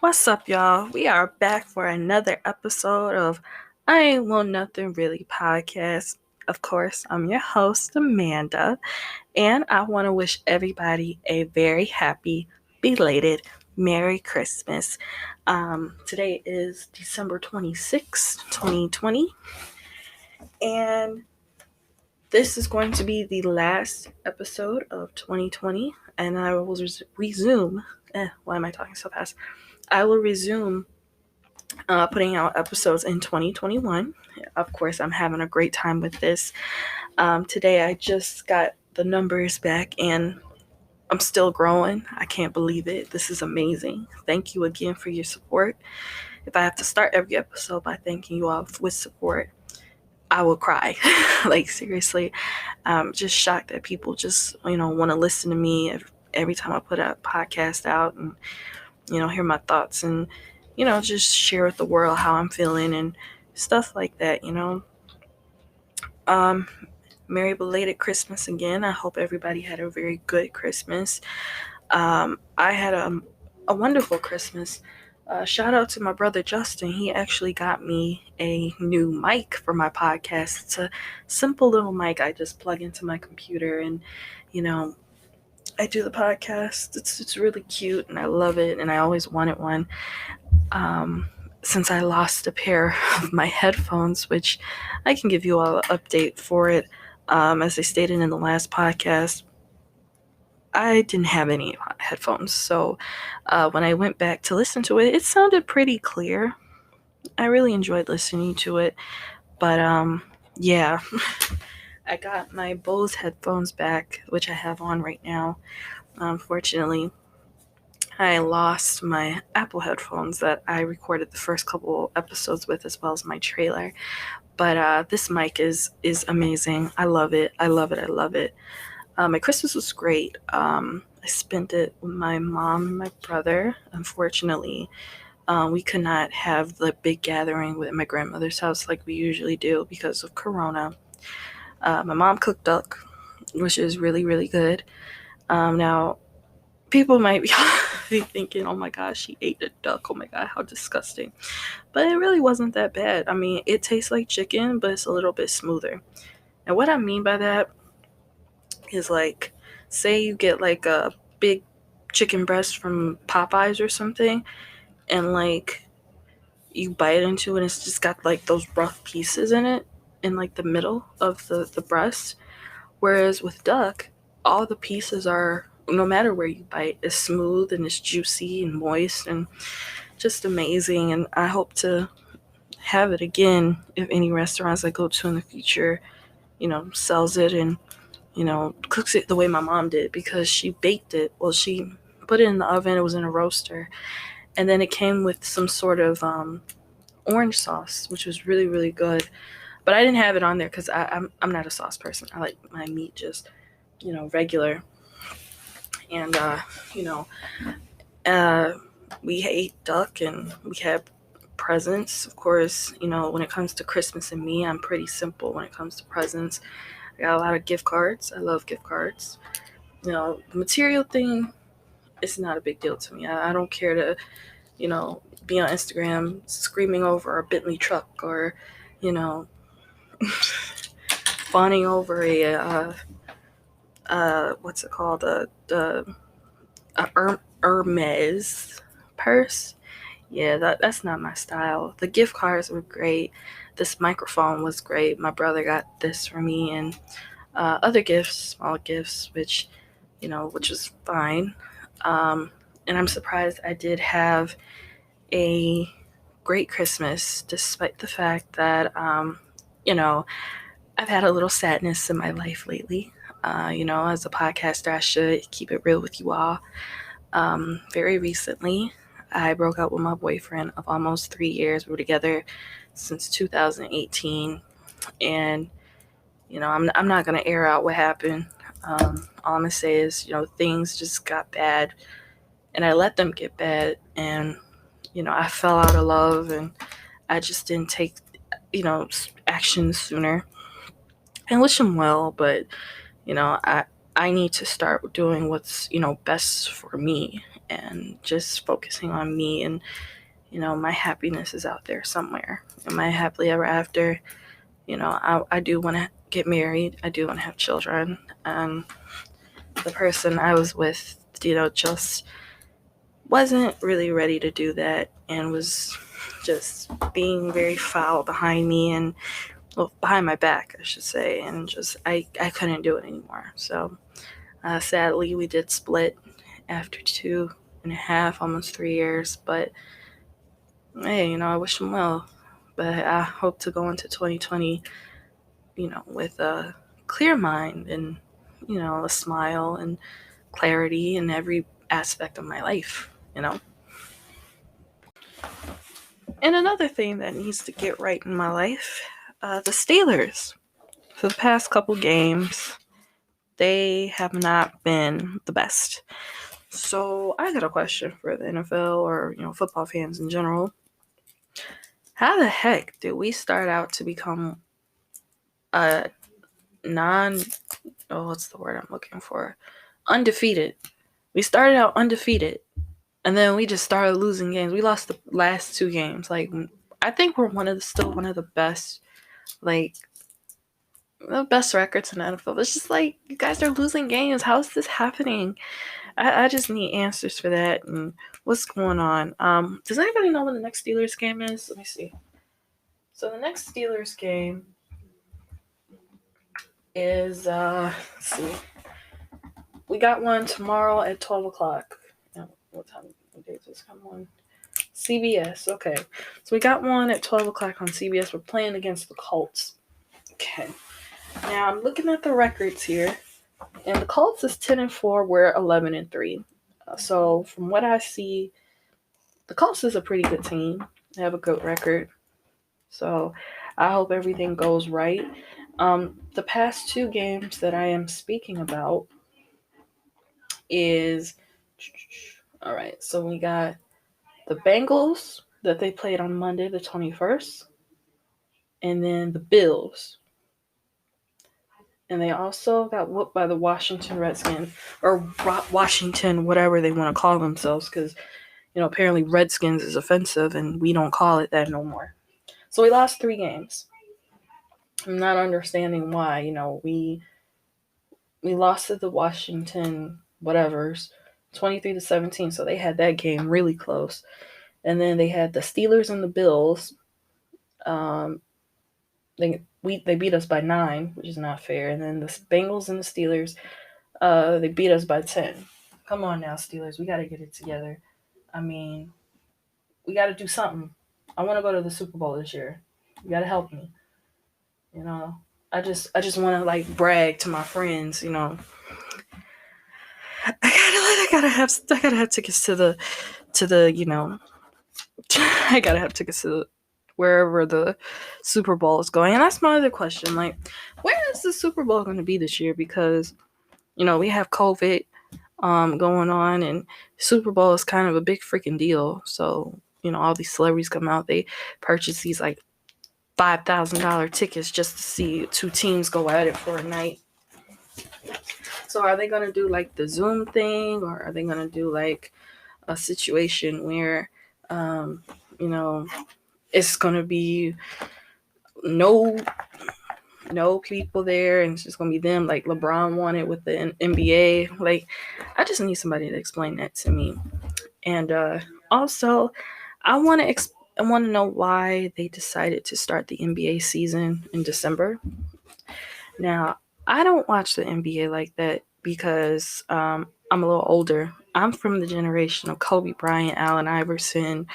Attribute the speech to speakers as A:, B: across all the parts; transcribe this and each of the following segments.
A: What's up, y'all? We are back for another episode of I Ain't Want Nothing Really podcast. Of course, I'm your host, Amanda, and I want to wish everybody a very happy, belated Merry Christmas. Today is December 26th, 2020, and this is going to be the last episode of 2020, and I will resume. Why am I talking so fast? I will resume putting out episodes in 2021. Of course, I'm having a great time with this. Today, I just got the numbers back and I'm still growing. I can't believe it. This is amazing. Thank you again for your support. If I have to start every episode by thanking you all with support, I will cry. Like, seriously, I'm just shocked that people just, want to listen to me every time I put a podcast out and, hear my thoughts and, just share with the world how I'm feeling and stuff like that. Um, Merry belated Christmas again. I hope everybody had a very good Christmas. I had a wonderful Christmas. Shout out to my brother Justin. He actually got me a new mic for my podcast. It's a simple little mic I just plug into my computer and, I do the podcast. It's really cute and I love it and I always wanted one. Since I lost a pair of my headphones, which I can give you all an update for it. As I stated in the last podcast, I didn't have any headphones. So when I went back to listen to it, it sounded pretty clear. I really enjoyed listening to it. But yeah, I got my Bose headphones back, which I have on right now. Unfortunately, I lost my Apple headphones that I recorded the first couple episodes with, as well as my trailer. But this mic is amazing. I love it. I love it. I love it. My Christmas was great. I spent it with my mom and my brother. Unfortunately, we could not have the big gathering with my grandmother's house like we usually do because of Corona. My mom cooked duck, which is really, really good. Now, people might be thinking, oh my gosh, she ate the duck. Oh my god, how disgusting. But it really wasn't that bad. I mean, it tastes like chicken, but it's a little bit smoother. And what I mean by that is, like, say you get like a big chicken breast from Popeyes or something, and like you bite into it and it's just got like those rough pieces in it in like the middle of the breast. Whereas with duck, all the pieces are, no matter where you bite, is smooth and it's juicy and moist and just amazing. And I hope to have it again if any restaurants I go to in the future, sells it and, cooks it the way my mom did, because she baked it. Well, she put it in the oven. It was in a roaster. And then it came with some sort of orange sauce, which was really, really good. But I didn't have it on there because I'm not a sauce person. I like my meat just, regular. And, we ate duck and we had presents. Of course, when it comes to Christmas and me, I'm pretty simple when it comes to presents. I got a lot of gift cards. I love gift cards. The material thing, it's not a big deal to me. I don't care to, be on Instagram screaming over a Bentley truck or, fawning over a what's it called, the Hermes purse. Yeah, that's not my style. The gift cards were great. This microphone was great. My brother got this for me, and other gifts, small gifts, which was fine. And I'm surprised I did have a great Christmas, despite the fact that I've had a little sadness in my life lately. As a podcaster, I should keep it real with you all. Very recently, I broke up with my boyfriend of almost 3 years. We were together since 2018, and I'm not gonna air out what happened. All I'm gonna say is, things just got bad, and I let them get bad, and I fell out of love, and I just didn't take action sooner. I wish him well, but I need to start doing what's best for me and just focusing on me, and my happiness is out there somewhere. Am I happily ever after? I do want to get married. I do want to have children. And the person I was with, just wasn't really ready to do that, and was just being very foul behind me, and behind my back, I should say. And just, I couldn't do it anymore. So sadly, we did split after 2.5, almost 3 years. But hey, I wish him well. But I hope to go into 2020, with a clear mind, and, a smile and clarity in every aspect of my life. And another thing that needs to get right in my life, the Steelers. For the past couple games, they have not been the best. So I got a question for the NFL, or, football fans in general. How the heck did we start out to become a what's the word I'm looking for? Undefeated. We started out undefeated, and then we just started losing games. We lost the last 2 games. I think we're still one of the best, the best records in the NFL. It's just you guys are losing games. How is this happening? I just need answers for that, and what's going on. Does anybody know when the next Steelers game is? Let me see. So the next Steelers game is, let's see. We got one tomorrow at 12 o'clock. What time? What day does this come on? CBS. Okay. So we got one at 12 o'clock on CBS. We're playing against the Colts. Okay. Now I'm looking at the records here, and the Colts is 10-4. We're 11-3. So from what I see, the Colts is a pretty good team. They have a good record. So I hope everything goes right. The past 2 games that I am speaking about is, all right, so we got the Bengals that they played on Monday the 21st, and then the Bills. And they also got whooped by the Washington Redskins, or Washington, whatever they want to call themselves, because, apparently Redskins is offensive, and we don't call it that no more. So we lost 3 games. I'm not understanding why. We lost to the Washington whatevers 23-17, so they had that game really close. And then they had the Steelers and the Bills. They beat us by 9, which is not fair. And then the Bengals and the Steelers, they beat us by 10. Come on now, Steelers, we got to get it together. I mean, we got to do something. I want to go to the Super Bowl this year. You got to help me. I just want to brag to my friends. I gotta have tickets to the I gotta have tickets to wherever the Super Bowl is going. And that's my other question. Where is the Super Bowl going to be this year? Because, we have COVID going on, and Super Bowl is kind of a big freaking deal. So, all these celebrities come out, they purchase these $5,000 tickets just to see 2 teams go at it for a night. So are they going to do the Zoom thing, or are they going to do a situation where, it's going to be no people there, and it's just going to be them like LeBron wanted with the NBA? I just need somebody to explain that to me. And also, I want to know why they decided to start the NBA season in December. Now, I don't watch the NBA like that because I'm a little older. I'm from the generation of Kobe Bryant, Allen Iverson,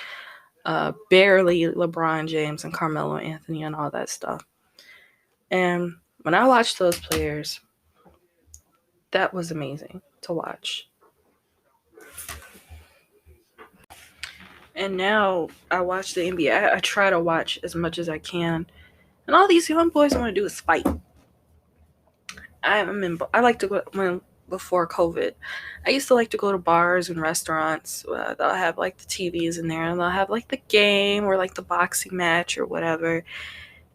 A: barely LeBron James and Carmelo Anthony and all that stuff. And when I watched those players, that was amazing to watch. And now I watch the NBA. I try to watch as much as I can. And all these young boys want to do is fight. I like to go before COVID. I used to like to go to bars and restaurants. They'll have the TVs in there, and they'll have the game or the boxing match or whatever.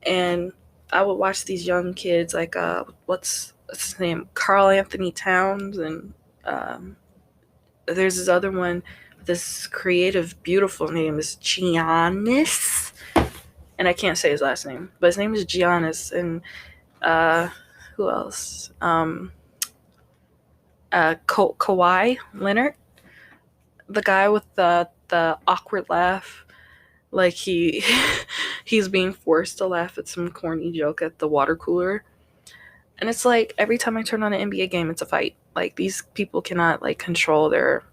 A: And I would watch these young kids what's his name? Karl Anthony Towns and there's this other one, this creative, beautiful name is Giannis, and I can't say his last name, but his name is Giannis. And who else? Kawhi Leonard, the guy with the awkward laugh, like he's being forced to laugh at some corny joke at the water cooler. And it's like every time I turn on an NBA game, it's a fight. Like these people cannot like control their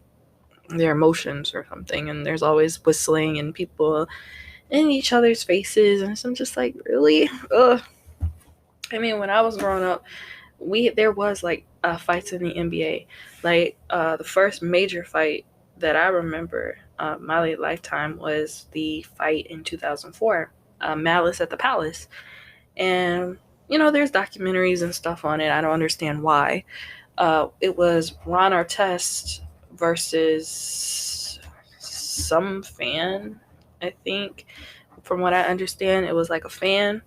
A: emotions or something, and there's always whistling and people in each other's faces, and I'm just like, really? Ugh. I mean, when I was growing up, there was like fights in the NBA. Like the first major fight that I remember my lifetime was the fight in 2004, Malice at the Palace. And there's documentaries and stuff on it. I don't understand why. It was Ron Artest versus some fan, I think. From what I understand, it was like a fan.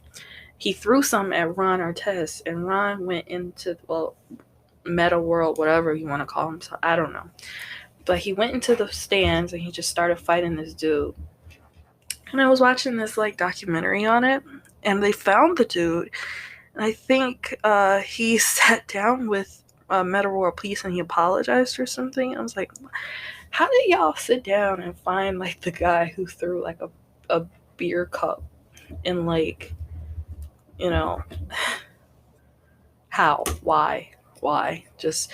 A: He threw something at Ron Artest, and Ron went into, Meta World, whatever you want to call him. So I don't know. But he went into the stands and he just started fighting this dude. And I was watching this like documentary on it, and they found the dude. And I think he sat down with Meta World Police and he apologized or something. I was like, how did y'all sit down and find like the guy who threw like a beer cup and like, how? Why? Just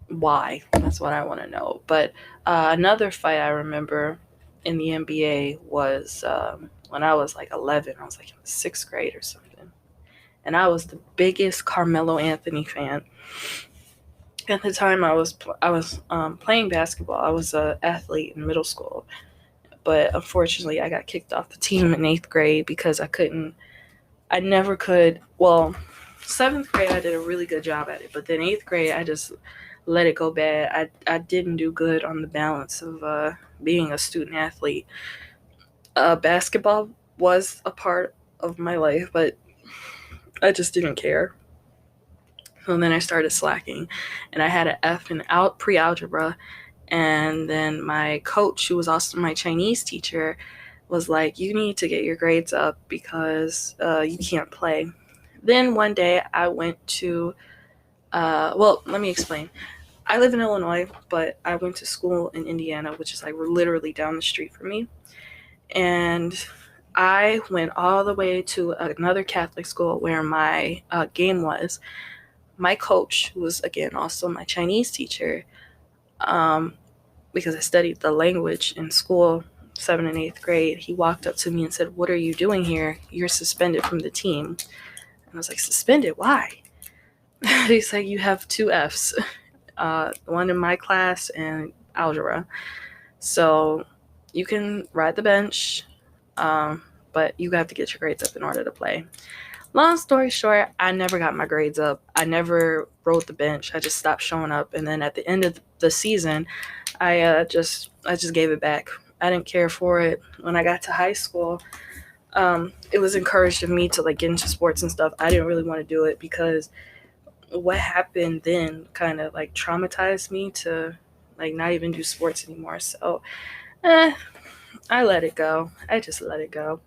A: why? That's what I want to know. But another fight I remember in the NBA was when I was like 11. I was like in the 6th grade or something. And I was the biggest Carmelo Anthony fan. At the time, I was playing basketball. I was an athlete in middle school. But unfortunately, I got kicked off the team in 8th grade because I never could. Well, 7th grade, I did a really good job at it. But then 8th grade, I just let it go bad. I didn't do good on the balance of being a student athlete. Basketball was a part of my life, but I just didn't care. So then I started slacking, and I had an F in pre-algebra. And then my coach, who was also my Chinese teacher, was like, you need to get your grades up because you can't play. Then one day I went to, let me explain. I live in Illinois, but I went to school in Indiana, which is like literally down the street from me. And I went all the way to another Catholic school where my game was. My coach, who was again also my Chinese teacher, because I studied the language in school, 7th and 8th grade, he walked up to me and said, "What are you doing here? You're suspended from the team." And I was like, "Suspended? Why?" He's like, "You have 2 Fs, one in my class and algebra. So you can ride the bench, but you have to get your grades up in order to play." Long story short, I never got my grades up. I never rode the bench. I just stopped showing up. And then at the end of the season, I just gave it back. I didn't care for it. When I got to high school, it was encouraged of me to like get into sports and stuff. I didn't really want to do it because what happened then kind of like traumatized me to like not even do sports anymore. So I let it go. I just let it go.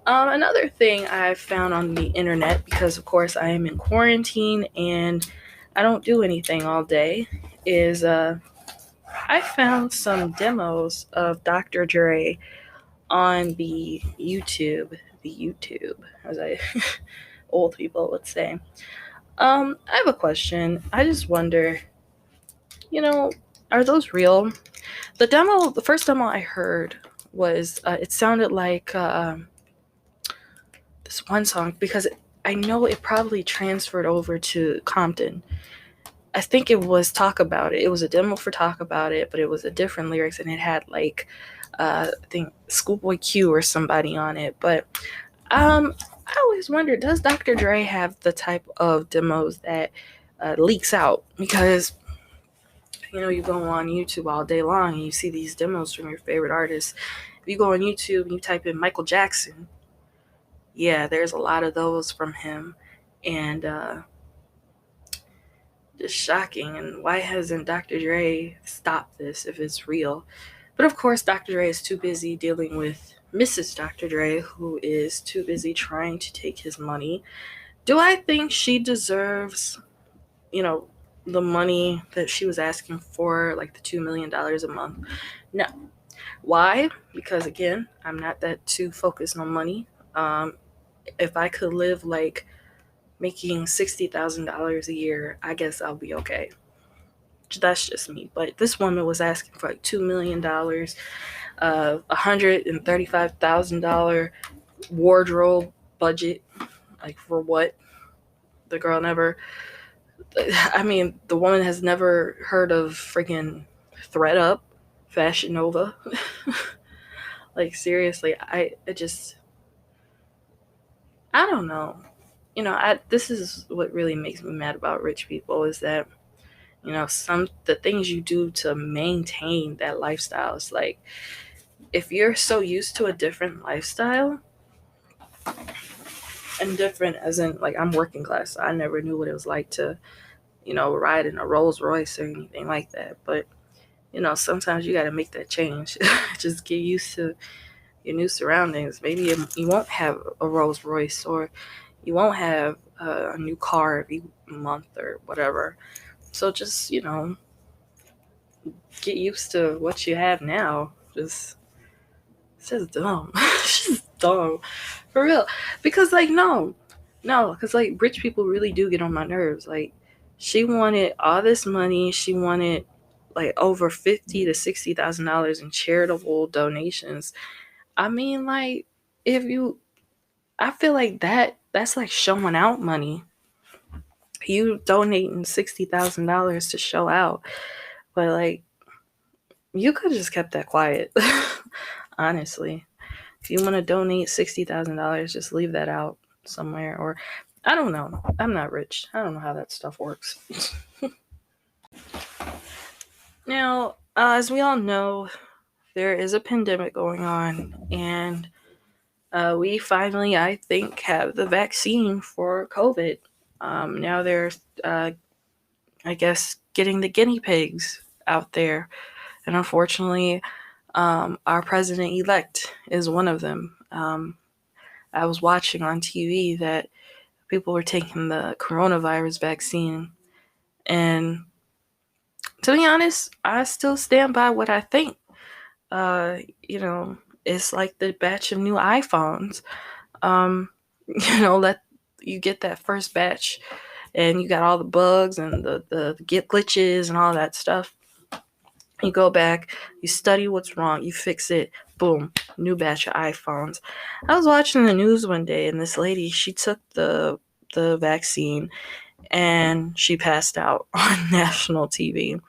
A: Another thing I found on the internet, because of course I am in quarantine and I don't do anything all day, is I found some demos of Dr. Dre on the YouTube, as I old people would say. I have a question. I just wonder, are those real? The first demo I heard was, it sounded like this one song, because I know it probably transferred over to Compton. I think it was Talk About It. It was a demo for Talk About It, but it was a different lyrics, and it had like I think Schoolboy Q or somebody on it. But I always wonder, does Dr. Dre have the type of demos that leaks out? Because you go on YouTube all day long and you see these demos from your favorite artists. If you go on YouTube and you type in Michael Jackson, yeah, there's a lot of those from him. And just shocking. And why hasn't Dr. Dre stopped this if it's real? But of course, Dr. Dre is too busy dealing with Mrs. Dr. Dre, who is too busy trying to take his money. Do I think she deserves, the money that she was asking for, like the $2 million a month? No. Why? Because again, I'm not that too focused on money. If I could live like making $60,000 a year, I guess I'll be okay. That's just me. But this woman was asking for like $2 million, $135,000 wardrobe budget. Like, for what? The girl never, I mean, the woman has never heard of freaking ThredUp, Fashion Nova. Like, seriously, I don't know. This is what really makes me mad about rich people is that, the things you do to maintain that lifestyle is like, if you're so used to a different lifestyle, and different as in, like, I'm working class, so I never knew what it was like to, ride in a Rolls Royce or anything like that. But, sometimes you got to make that change. Just get used to your new surroundings. Maybe you won't have a Rolls Royce, or you won't have a new car every month or whatever. So just, get used to what you have now. It's just dumb. It's just dumb. For real. Because, like, no. Because, like, rich people really do get on my nerves. Like, she wanted all this money. She wanted, like, over $50,000 to $60,000 in charitable donations. I mean, like, I feel like that's like showing out money. You donating $60,000 to show out. But, like, you could have just kept that quiet. Honestly. If you want to donate $60,000, just leave that out somewhere. Or, I don't know. I'm not rich. I don't know how that stuff works. Now, as we all know, there is a pandemic going on, and we finally, I think, have the vaccine for COVID. Now they're, I guess, getting the guinea pigs out there. And unfortunately, our president-elect is one of them. I was watching on TV that people were taking the coronavirus vaccine. And to be honest, I still stand by what I think. Uh, you know, it's like the batch of new iPhones. Let you get that first batch and you got all the bugs and the get glitches and all that stuff. You go back, you study what's wrong, you fix it, boom, new batch of iPhones. I was watching the news one day, and this lady, she took the vaccine and she passed out on national TV.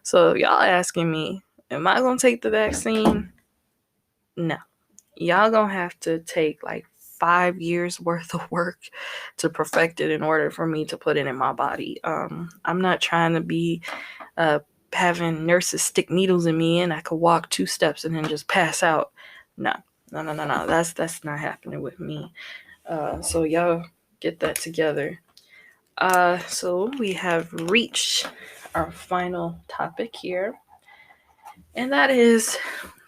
A: So y'all asking me, am I gonna take the vaccine? No. Y'all gonna have to take like 5 years worth of work to perfect it in order for me to put it in my body. I'm not trying to be having nurses stick needles in me and I could walk 2 steps and then just pass out. No. That's not happening with me. So y'all get that together. So we have reached our final topic here, and that is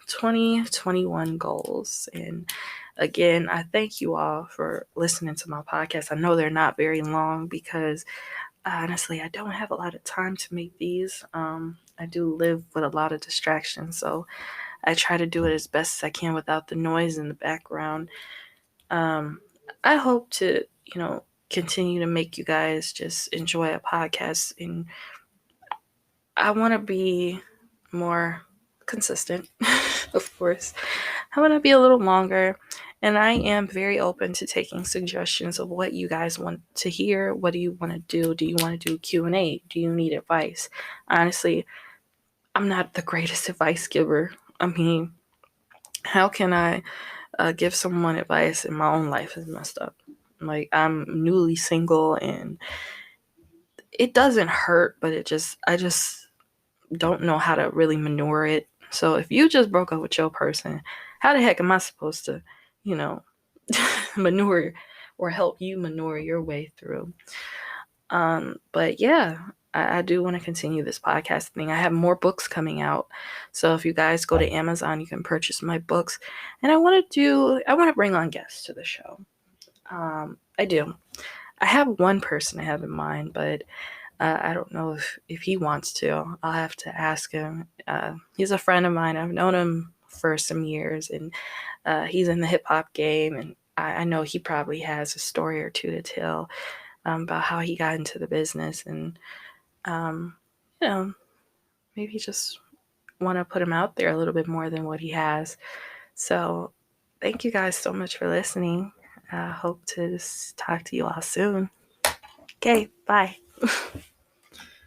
A: 2021 goals. And again, I thank you all for listening to my podcast. I know they're not very long because honestly, I don't have a lot of time to make these. I do live with a lot of distractions, so I try to do it as best as I can without the noise in the background. I hope to, continue to make you guys just enjoy a podcast, and I want to be more consistent, of course. I want to be a little longer, and I am very open to taking suggestions of what you guys want to hear. What do you want to do? Do you want to do Q&A? Do you need advice? Honestly, I'm not the greatest advice giver. I mean, how can I give someone advice and my own life is messed up? Like, I'm newly single, and it doesn't hurt, but I just don't know how to really manure it. So if you just broke up with your person, how the heck am I supposed to, manure or help you manure your way through? But yeah, I do want to continue this podcast thing. I have more books coming out. So if you guys go to Amazon, you can purchase my books. And I want to bring on guests to the show. I do. I have one person I have in mind, but I don't know if he wants to. I'll have to ask him. He's a friend of mine. I've known him for some years, and he's in the hip hop game, and I know he probably has a story or two to tell about how he got into the business, and maybe just want to put him out there a little bit more than what he has. So thank you guys so much for listening. I hope to talk to you all soon. Okay, bye.